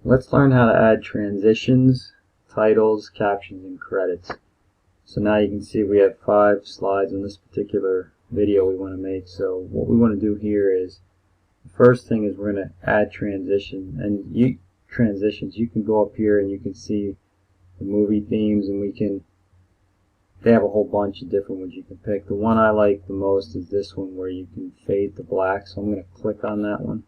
Let's learn how to add transitions, titles, captions, and credits. So now you can see we have 5 slides in this particular video we want to make. So what we want to do here is, the first thing is we're going to add transitions. You can go up here and you can see the movie themes, and they have a whole bunch of different ones you can pick. The one I like the most is this one where you can fade to black. So I'm going to click on that one.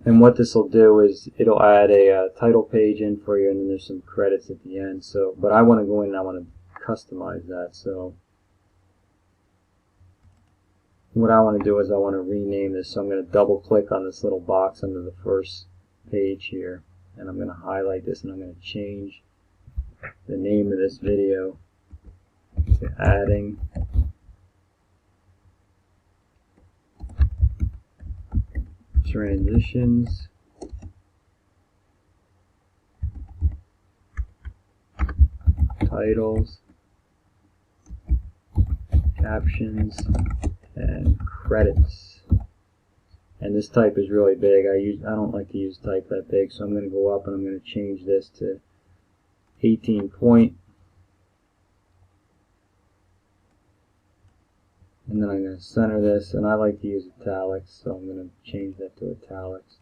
And what this will do is it'll add a title page in for you, and then there's some credits at the end. So, but I want to go in and I want to customize that. So what I want to do is I want to rename this. So I'm going to double click on this little box under the first page here, and I'm going to highlight this, and I'm going to change the name of this video to adding transitions, titles, captions, and credits. And this type is really big. I don't like to use type that big, so I'm going to go up and I'm going to change this to 18 point. And then I'm going to center this, and I like to use italics, so I'm going to change that to italics.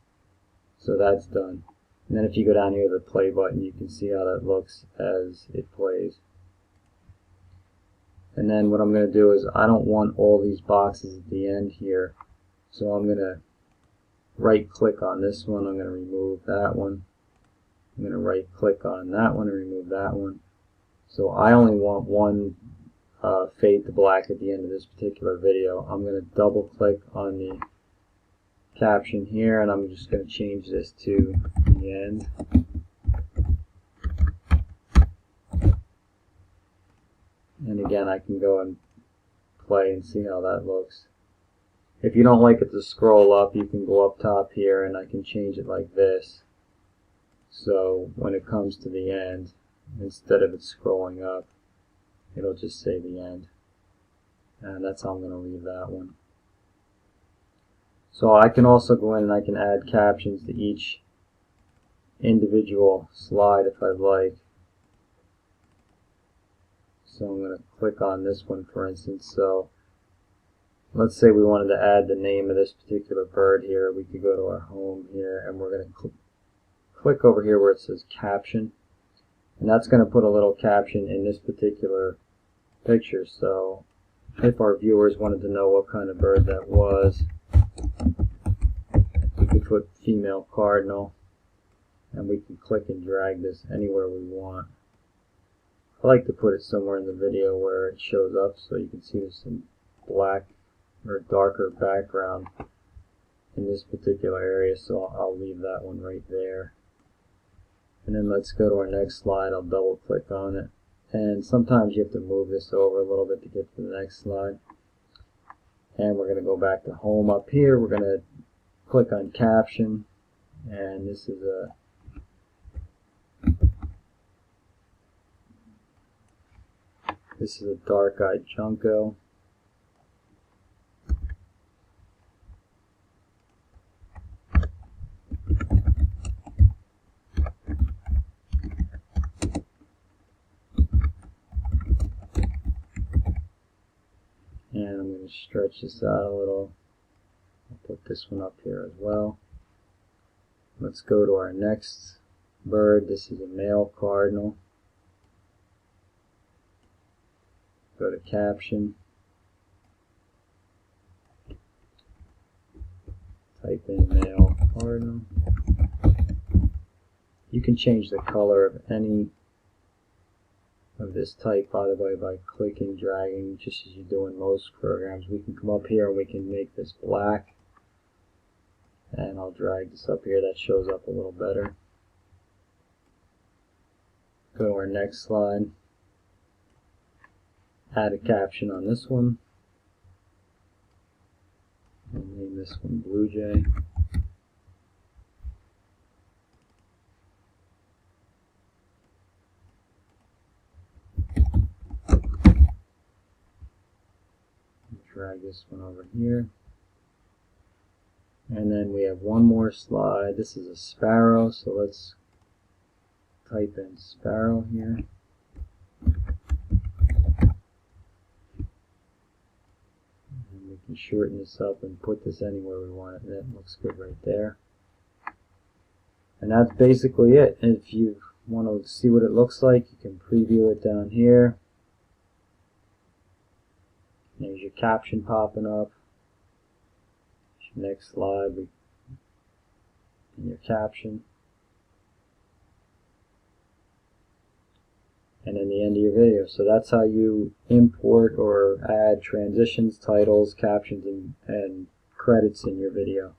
So that's done. And then if you go down here to the play button, you can see how that looks as it plays. And then what I'm going to do is, I don't want all these boxes at the end here, so I'm going to right click on this one. I'm going to remove that one. I'm going to right click on that one and remove that one. So I only want one fade to black at the end of this particular video. I'm going to double click on the caption here, and I'm just going to change this to the end. And again, I can go and play and see how that looks. If you don't like it to scroll up, you can go up top here and I can change it like this. So when it comes to the end, instead of it scrolling up, it'll just say the end. And that's how I'm going to leave that one. So I can also go in and I can add captions to each individual slide if I'd like. So I'm going to click on this one, for instance. So let's say we wanted to add the name of this particular bird here. We could go to our home here, and we're going to click over here where it says caption. And that's going to put a little caption in this particular picture. So if our viewers wanted to know what kind of bird that was, we could put female cardinal, and we can click and drag this anywhere we want. I like to put it somewhere in the video where it shows up so you can see there's some black or darker background in this particular area, so I'll leave that one right there. And then let's go to our next slide. I'll double click on it, and sometimes you have to move this over a little bit to get to the next slide. And we're going to go back to home. Up here we're going to click on caption, and this is a dark-eyed junco. And I'm going to stretch this out a little. I'll put this one up here as well. Let's go to our next bird. This is a male cardinal. Go to caption. Type in male cardinal. You can change the color of any of this type, by the way, by clicking, dragging, just as you do in most programs. We can come up here and we can make this black, and I'll drag this up here. That shows up a little better. Go to our next slide. Add a caption on this one. I'll name this one Blue Jay. Drag this one over here. And then we have one more slide. This is a sparrow, so let's type in sparrow here. And we can shorten this up and put this anywhere we want it. That looks good right there. And that's basically it. And if you want to see what it looks like, you can preview it down here. There's your caption popping up. Next slide, and your caption. And then the end of your video. So that's how you import or add transitions, titles, captions, and credits in your video.